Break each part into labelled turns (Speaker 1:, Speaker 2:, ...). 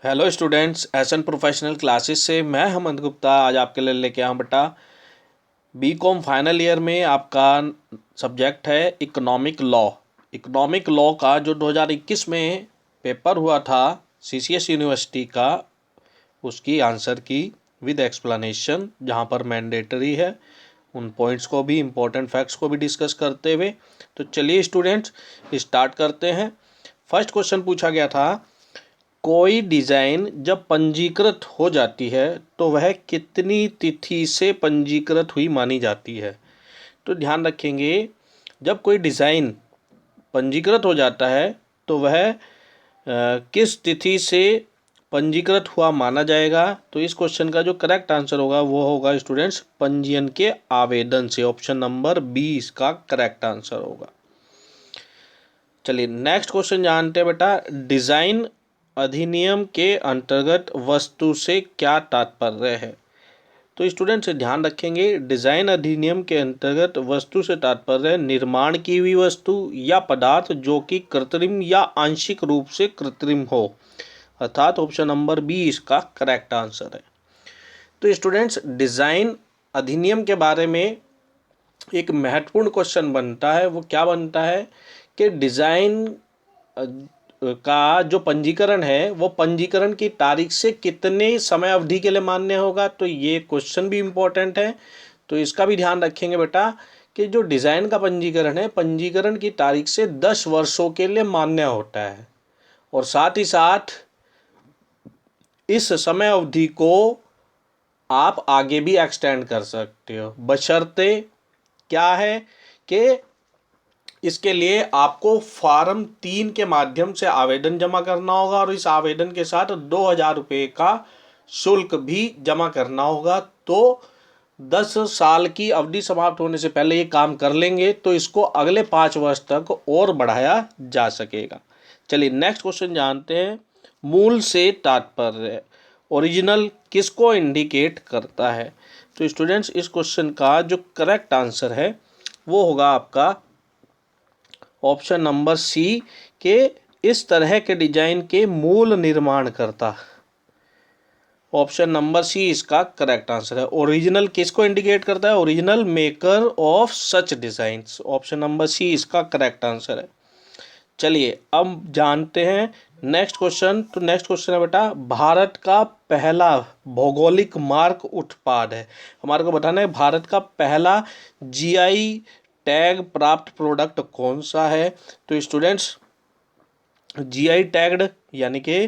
Speaker 1: Hello students, SN professional classes से मैं हेमंत गुप्ता आज आपके लिए लेके आया बेटा। बीकॉम फाइनल ईयर में आपका सब्जेक्ट है इकोनॉमिक लॉ। इकोनॉमिक लॉ का जो 2021 में पेपर हुआ था सीसीएस यूनिवर्सिटी का, उसकी आंसर की विद एक्सप्लेनेशन, जहाँ पर मैंडेटरी है। उन पॉइंट्स को भी, इम्पोर्टेंट फैक्ट्स को भी डिस्कस करते हुए, तो चलिए स्टूडेंट्स स्टार्ट करते हैं। फर्स्ट क्वेश्चन पूछा गया था, कोई डिज़ाइन जब पंजीकृत हो जाती है तो वह कितनी तिथि से पंजीकृत हुई मानी जाती है। तो ध्यान रखेंगे, जब कोई डिज़ाइन पंजीकृत हो जाता है तो वह किस तिथि से पंजीकृत हुआ माना जाएगा। तो इस क्वेश्चन का जो करेक्ट आंसर होगा वो होगा स्टूडेंट्स पंजीयन के आवेदन से। ऑप्शन नंबर बी इसका करेक्ट आंसर होगा। चलिए नेक्स्ट क्वेश्चन जानते हैं बेटा। डिज़ाइन अधिनियम के अंतर्गत वस्तु से क्या तात्पर्य है। तो स्टूडेंट्स ध्यान रखेंगे, डिज़ाइन अधिनियम के अंतर्गत वस्तु से तात्पर्य निर्माण की हुई वस्तु या पदार्थ जो कि कृत्रिम या आंशिक रूप से कृत्रिम हो, अर्थात ऑप्शन नंबर बी इसका करेक्ट आंसर है। तो स्टूडेंट्स डिज़ाइन अधिनियम के बारे में एक महत्वपूर्ण क्वेश्चन बनता है। वो क्या बनता है कि डिज़ाइन का जो पंजीकरण है वो पंजीकरण की तारीख से कितने समय अवधि के लिए मान्य होगा। तो ये क्वेश्चन भी इम्पोर्टेंट है, तो इसका भी ध्यान रखेंगे बेटा कि जो डिज़ाइन का पंजीकरण है, पंजीकरण की तारीख से 10 वर्षों के लिए मान्य होता है। और साथ ही साथ इस समय अवधि को आप आगे भी एक्सटेंड कर सकते हो, बशर्ते क्या है कि इसके लिए आपको फॉर्म 3 के माध्यम से आवेदन जमा करना होगा और इस आवेदन के साथ 2000 रुपये का शुल्क भी जमा करना होगा। तो 10 साल की अवधि समाप्त होने से पहले ये काम कर लेंगे तो इसको अगले 5 वर्ष तक और बढ़ाया जा सकेगा। चलिए नेक्स्ट क्वेश्चन जानते हैं। मूल से तात्पर्य ओरिजिनल किसको इंडिकेट करता है। तो स्टूडेंट्स इस क्वेश्चन का जो करेक्ट आंसर है वो होगा आपका ऑप्शन नंबर सी के इस तरह के डिजाइन के मूल निर्माण करता। ऑप्शन नंबर सी इसका करेक्ट आंसर है। ओरिजिनल किसको इंडिकेट करता है, original maker of such designs. Option number C इसका करेक्ट आंसर है। चलिए अब जानते हैं नेक्स्ट क्वेश्चन। तो नेक्स्ट क्वेश्चन है बेटा, भारत का पहला भौगोलिक मार्क उत्पाद है। हमारे को बताना है भारत का पहला जीआई टैग प्राप्त प्रोडक्ट कौन सा है। तो स्टूडेंट्स जीआई टैग्ड यानी कि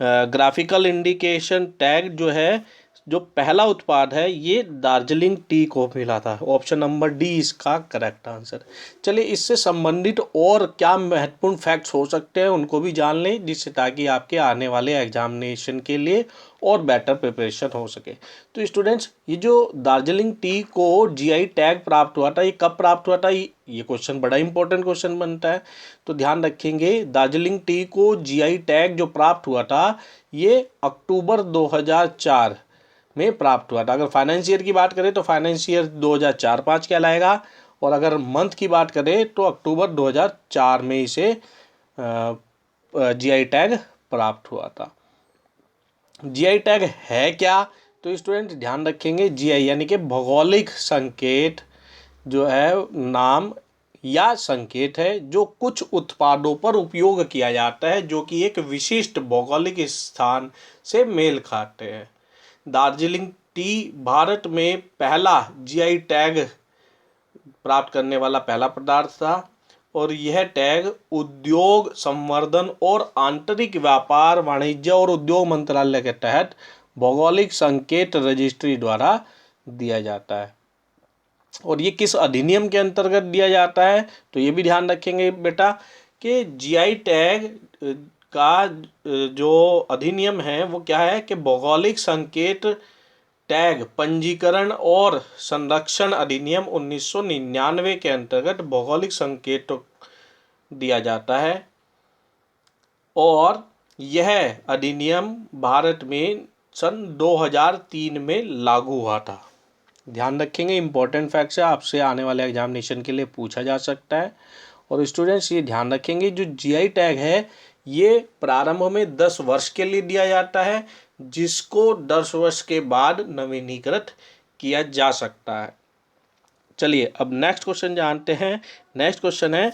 Speaker 1: ग्राफिकल इंडिकेशन टैग जो है, जो पहला उत्पाद है, ये दार्जिलिंग टी को मिला था। ऑप्शन नंबर डी इसका करेक्ट आंसर। चलिए इससे संबंधित और क्या महत्वपूर्ण फैक्ट्स हो सकते हैं उनको भी जान लें, जिससे ताकि आपके आने वाले एग्जामिनेशन के लिए और बेटर प्रिपरेशन हो सके। तो स्टूडेंट्स ये जो दार्जिलिंग टी को जीआई टैग प्राप्त हुआ था, ये कब प्राप्त हुआ था, ये क्वेश्चन बड़ा इंपॉर्टेंट क्वेश्चन बनता है। तो ध्यान रखेंगे, दार्जिलिंग टी को जीआई टैग जो प्राप्त हुआ था ये अक्टूबर 2004 में प्राप्त हुआ था। अगर फाइनेंस ईयर की बात करें तो फाइनेंस ईयर 2004-05 कहलाएगा, और अगर मंथ की बात करें तो अक्टूबर 2004 में इसे जीआई टैग प्राप्त हुआ था। जीआई टैग है क्या। तो स्टूडेंट ध्यान रखेंगे, जीआई यानी कि भौगोलिक संकेत जो है, नाम या संकेत है जो कुछ उत्पादों पर उपयोग किया जाता है जो कि एक विशिष्ट भौगोलिक स्थान से मेल खाते हैं। दार्जिलिंग टी भारत में पहला जीआई टैग प्राप्त करने वाला पहला पदार्थ था, और यह टैग उद्योग संवर्धन और आंतरिक व्यापार, वाणिज्य और उद्योग मंत्रालय के तहत भौगोलिक संकेत रजिस्ट्री द्वारा दिया जाता है। और ये किस अधिनियम के अंतर्गत दिया जाता है, तो ये भी ध्यान रखेंगे बेटा कि जीआई टैग का जो अधिनियम है वो क्या है कि भौगोलिक संकेत टैग पंजीकरण और संरक्षण अधिनियम 1999 के अंतर्गत भौगोलिक संकेत दिया जाता है, और यह अधिनियम भारत में सन 2003 में लागू हुआ था। ध्यान रखेंगे, इंपॉर्टेंट फैक्ट्स है, आपसे आने वाले एग्जामिनेशन के लिए पूछा जा सकता है। और स्टूडेंट्स ये ध्यान रखेंगे, जो जीआई टैग है ये प्रारंभ में 10 वर्ष के लिए दिया जाता है, जिसको 10 वर्ष के बाद नवीनीकृत किया जा सकता है। चलिए अब नेक्स्ट क्वेश्चन जानते हैं। नेक्स्ट क्वेश्चन है,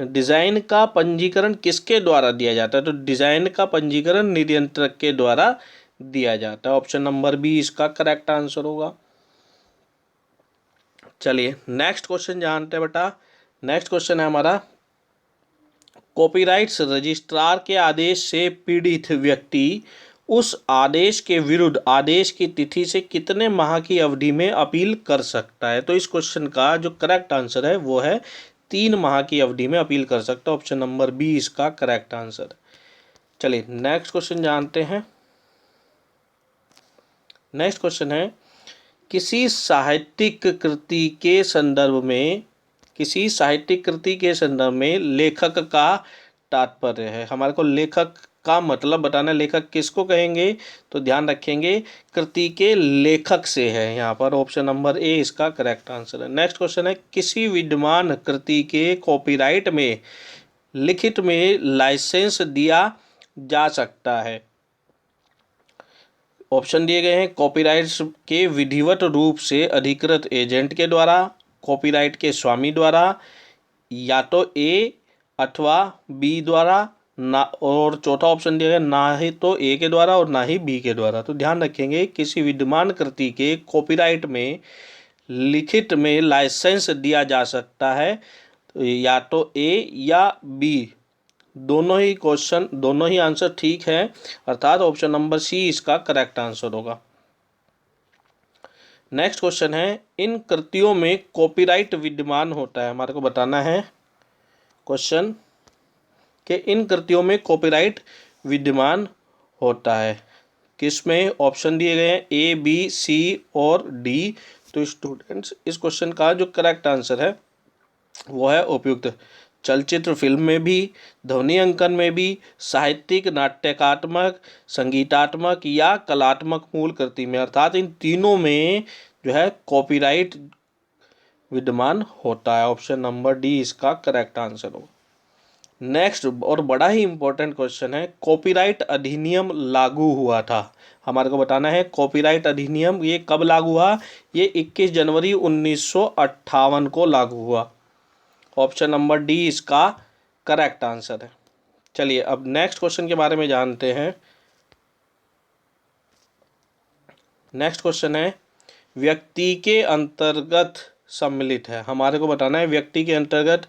Speaker 1: डिज़ाइन का पंजीकरण किसके द्वारा दिया जाता है? तो डिज़ाइन का पंजीकरण नियंत्रक के द्वारा दिया जाता है। ऑप्शन नंबर बी इसका करेक्ट आंसर होगा। चलिए नेक्स्ट क्वेश्चन जानते हैं बेटा। नेक्स्ट क्वेश्चन है हमारा, कॉपीराइट्स रजिस्ट्रार के आदेश से पीड़ित व्यक्ति उस आदेश के विरुद्ध आदेश की तिथि से कितने माह की अवधि में अपील कर सकता है? तो इस क्वेश्चन का जो करेक्ट आंसर है वो है 3 माह की अवधि में अपील कर सकता है। ऑप्शन नंबर बी इसका करेक्ट आंसर है। चलिए नेक्स्ट क्वेश्चन जानते हैं। नेक्स्ट क्वेश्चन है, किसी साहित्यिक कृति के संदर्भ में लेखक का तात्पर्य है। हमारे को लेखक का मतलब बताना है, लेखक किसको कहेंगे? तो ध्यान रखेंगे कृति के लेखक से है यहाँ पर। ऑप्शन नंबर ए इसका करेक्ट आंसर है। नेक्स्ट क्वेश्चन है, किसी विद्यमान कृति के कॉपीराइट में लिखित में लाइसेंस दिया जा सकता है? ऑप्शन दिए गए हैं, कॉपीराइट्स के विधिवत रूप से अधिकृत एजेंट के द्वारा, कॉपीराइट के स्वामी द्वारा, या तो ए अथवा बी द्वारा, ना, और चौथा ऑप्शन दिया गया ना ही तो ए के द्वारा और ना ही बी के द्वारा। तो ध्यान रखेंगे किसी विद्यमान कृति के कॉपीराइट में लिखित में लाइसेंस दिया जा सकता है, तो या तो ए या बी, दोनों ही आंसर ठीक है, अर्थात ऑप्शन नंबर सी इसका करेक्ट आंसर होगा। नेक्स्ट क्वेश्चन है, इन कृतियों में कॉपीराइट विद्यमान होता है। हमारे को बताना है क्वेश्चन कि इन कृतियों में कॉपीराइट विद्यमान होता है किसमें? ऑप्शन दिए गए हैं ए, बी, सी और डी। तो स्टूडेंट्स इस क्वेश्चन का जो करेक्ट आंसर है वो है उपयुक्त चलचित्र फिल्म में भी, ध्वनि अंकन में भी, साहित्यिक, नाट्यकात्मक, संगीतात्मक या कलात्मक मूल कृति में, अर्थात इन तीनों में जो है कॉपीराइट विद्यमान होता है। ऑप्शन नंबर डी इसका करेक्ट आंसर होगा। नेक्स्ट और बड़ा ही इंपॉर्टेंट क्वेश्चन है, कॉपीराइट अधिनियम लागू हुआ था। हमारे को बताना है कॉपीराइट अधिनियम ये कब लागू हुआ? ये 21 जनवरी 1958 को लागू हुआ। ऑप्शन नंबर डी इसका करेक्ट आंसर है। चलिए अब नेक्स्ट क्वेश्चन के बारे में जानते हैं। नेक्स्ट क्वेश्चन है, व्यक्ति के अंतर्गत सम्मिलित है। हमारे को बताना है व्यक्ति के अंतर्गत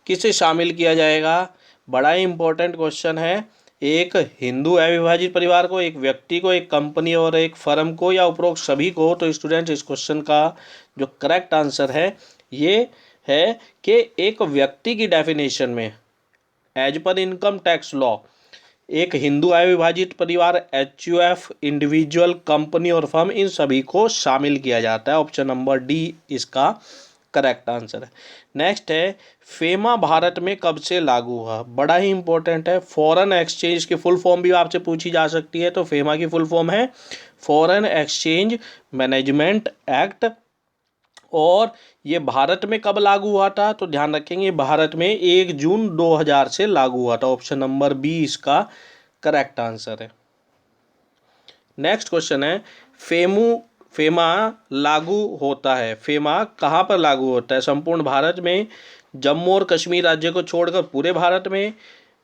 Speaker 1: किसे शामिल किया जाएगा? बड़ा ही इंपॉर्टेंट क्वेश्चन है। एक हिंदू अविभाजित परिवार को, एक व्यक्ति को, एक कंपनी और एक फर्म को, या उपरोक्त सभी को? तो स्टूडेंट इस क्वेश्चन का जो करेक्ट आंसर है ये है कि एक व्यक्ति की डेफिनेशन में as per income tax law एक हिंदू आय विभाजित परिवार, HUF, इंडिविजुअल, कंपनी और फर्म, इन सभी को शामिल किया जाता है। ऑप्शन नंबर डी इसका करेक्ट आंसर है। नेक्स्ट है, फेमा भारत में कब से लागू हुआ? बड़ा ही इंपॉर्टेंट है। फॉरेन एक्सचेंज की फुल फॉर्म भी आपसे पूछी जा सकती है। तो फेमा की फुल फॉर्म है फॉरेन एक्सचेंज मैनेजमेंट एक्ट। और ये भारत में कब लागू हुआ था? तो ध्यान रखेंगे भारत में 1 जून 2000 से लागू हुआ था। ऑप्शन नंबर बी इसका करेक्ट आंसर है। नेक्स्ट क्वेश्चन है, फेमा लागू होता है। फेमा कहाँ पर लागू होता है? संपूर्ण भारत में, जम्मू और कश्मीर राज्य को छोड़कर पूरे भारत में,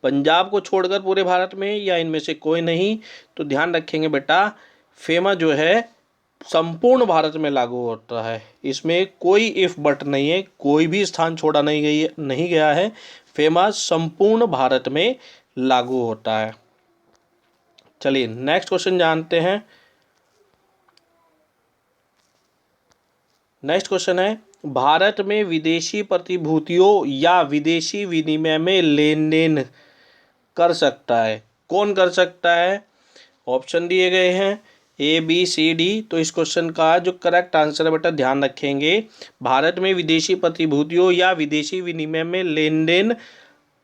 Speaker 1: पंजाब को छोड़कर पूरे भारत में, या इनमें से कोई नहीं? तो ध्यान रखेंगे बेटा फेमा जो है संपूर्ण भारत में लागू होता है। इसमें कोई इफ बट नहीं है, कोई भी स्थान छोड़ा नहीं गया है। फेमा संपूर्ण भारत में लागू होता है। चलिए नेक्स्ट क्वेश्चन जानते हैं। नेक्स्ट क्वेश्चन है, भारत में विदेशी प्रतिभूतियों या विदेशी विनिमय में लेन देन कर सकता है? कौन कर सकता है? ऑप्शन दिए गए हैं ए, बी, सी, डी। तो इस क्वेश्चन का जो करेक्ट आंसर है बेटा ध्यान रखेंगे भारत में विदेशी प्रतिभूतियों या विदेशी विनिमय में लेन देन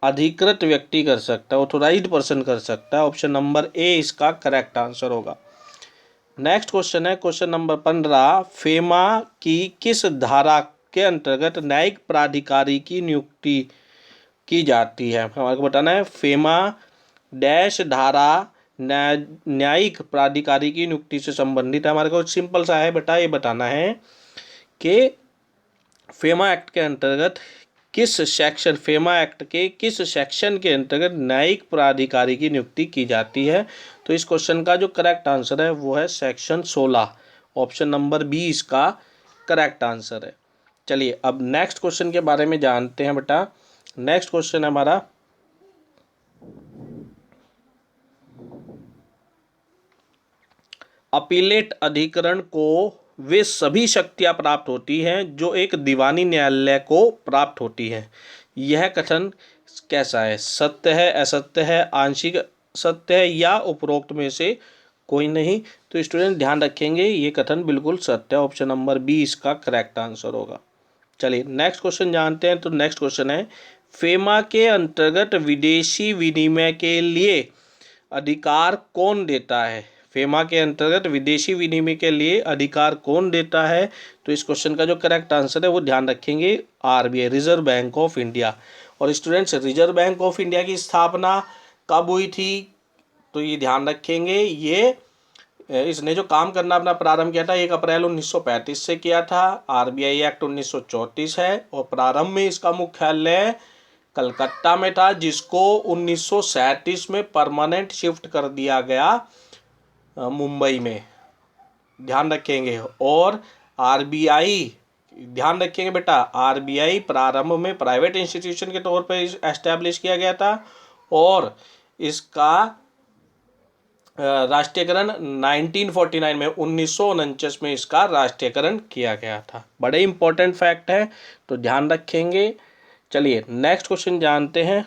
Speaker 1: अधिकृत व्यक्ति कर सकता है, ऑथोराइज्ड पर्सन कर सकता है। ऑप्शन नंबर ए इसका करेक्ट आंसर होगा। नेक्स्ट क्वेश्चन है क्वेश्चन नंबर 15, फेमा की किस धारा के अंतर्गत न्यायिक प्राधिकारी की नियुक्ति की जाती है? हमारे को बताना है फेमा डैश धारा न्यायिक प्राधिकारी की नियुक्ति से संबंधित है। हमारे को सिंपल सा है बेटा, ये बताना है कि फेमा एक्ट के अंतर्गत फेमा एक्ट के किस सेक्शन के अंतर्गत न्यायिक प्राधिकारी की नियुक्ति की जाती है। तो इस क्वेश्चन का जो करेक्ट आंसर है वो है सेक्शन 16, ऑप्शन नंबर बी इसका करेक्ट आंसर है। चलिए अब नेक्स्ट क्वेश्चन के बारे में जानते हैं बेटा। नेक्स्ट क्वेश्चन है हमारा, अपीलेट अधिकरण को वे सभी शक्तियां प्राप्त होती हैं जो एक दीवानी न्यायालय को प्राप्त होती हैं। यह कथन कैसा है? सत्य है, असत्य है, आंशिक सत्य है या उपरोक्त में से कोई नहीं? तो स्टूडेंट ध्यान रखेंगे ये कथन बिल्कुल सत्य है, ऑप्शन नंबर बी इसका करेक्ट आंसर होगा। चलिए नेक्स्ट क्वेश्चन जानते हैं। तो नेक्स्ट क्वेश्चन है, फेमा के अंतर्गत विदेशी विनिमय के लिए अधिकार कौन देता है? फेमा के अंतर्गत विदेशी विनिमय के लिए अधिकार कौन देता है? तो इस क्वेश्चन का जो करेक्ट आंसर है वो ध्यान रखेंगे RBI, reserve bank of India. और students reserve bank of India की स्थापना कब हुई थी? तो ये ध्यान रखेंगे, ये इसने जो काम करना अपना प्रारंभ किया था 1 अप्रैल 1935 से किया था। आरबीआई एक्ट 1934 है और प्रारंभ में इसका मुख्यालय कलकत्ता में था, जिसको 1937 में परमानेंट शिफ्ट कर दिया गया मुंबई में, ध्यान रखेंगे। और आरबीआई, ध्यान रखेंगे बेटा, आरबीआई प्रारंभ में प्राइवेट इंस्टीट्यूशन के तौर पर एस्टैब्लिश किया गया था और इसका राष्ट्रीयकरण 1949 में 1949 में इसका राष्ट्रीयकरण किया गया था। बड़े इंपॉर्टेंट फैक्ट है तो ध्यान रखेंगे। चलिए नेक्स्ट क्वेश्चन जानते हैं।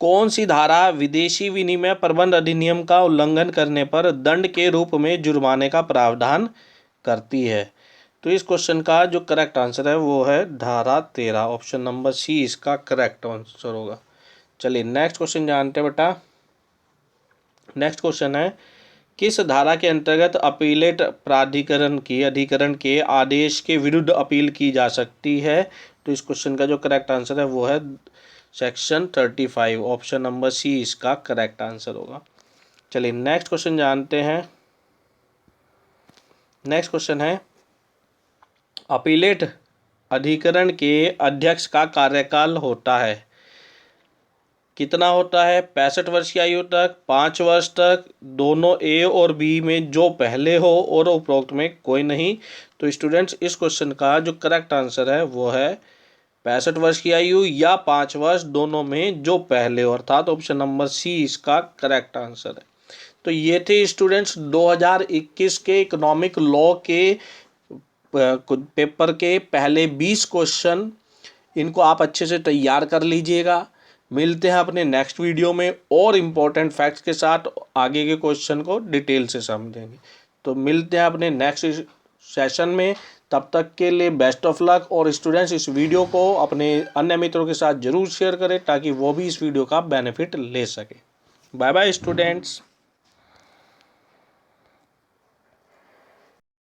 Speaker 1: कौन सी धारा विदेशी विनिमय प्रबंध अधिनियम का उल्लंघन करने पर दंड के रूप में जुर्माने का प्रावधान करती है? तो इस क्वेश्चन का जो करेक्ट आंसर है वो है धारा 13, ऑप्शन नंबर सी इसका करेक्ट आंसर होगा। चलिए नेक्स्ट क्वेश्चन जानते हैं बेटा। नेक्स्ट क्वेश्चन है, किस धारा के अंतर्गत अपीलेट प्राधिकरण की अधिकरण के आदेश के विरुद्ध अपील की जा सकती है? तो इस क्वेश्चन का जो करेक्ट आंसर है वो है सेक्शन 35, ऑप्शन नंबर सी इसका करेक्ट आंसर होगा। चलिए नेक्स्ट क्वेश्चन जानते हैं। नेक्स्ट क्वेश्चन है, अपीलेट अधिकरण के अध्यक्ष का कार्यकाल होता है, कितना होता है? 65 वर्ष की आयु तक, 5 वर्ष तक, दोनों ए और बी में जो पहले हो और उपरोक्त में कोई नहीं? तो स्टूडेंट्स इस क्वेश्चन का जो करेक्ट आंसर है वो है 65 वर्ष की आयु या 5 वर्ष, दोनों में जो पहले हो, अर्थात ऑप्शन नंबर सी इसका करेक्ट आंसर है। तो ये थे स्टूडेंट्स 2021 के इकोनॉमिक लॉ के पेपर के पहले 20 क्वेश्चन। इनको आप अच्छे से तैयार कर लीजिएगा। मिलते हैं अपने नेक्स्ट वीडियो में और इम्पोर्टेंट फैक्ट्स के साथ, आगे के क्वेश्चन को डिटेल से समझेंगे। तो मिलते हैं अपने नेक्स्ट सेशन में, तब तक के लिए बेस्ट ऑफ लक। और स्टूडेंट्स इस वीडियो को अपने अन्य मित्रों के साथ जरूर शेयर करें ताकि वो भी इस वीडियो का बेनिफिट ले सके। Bye bye students.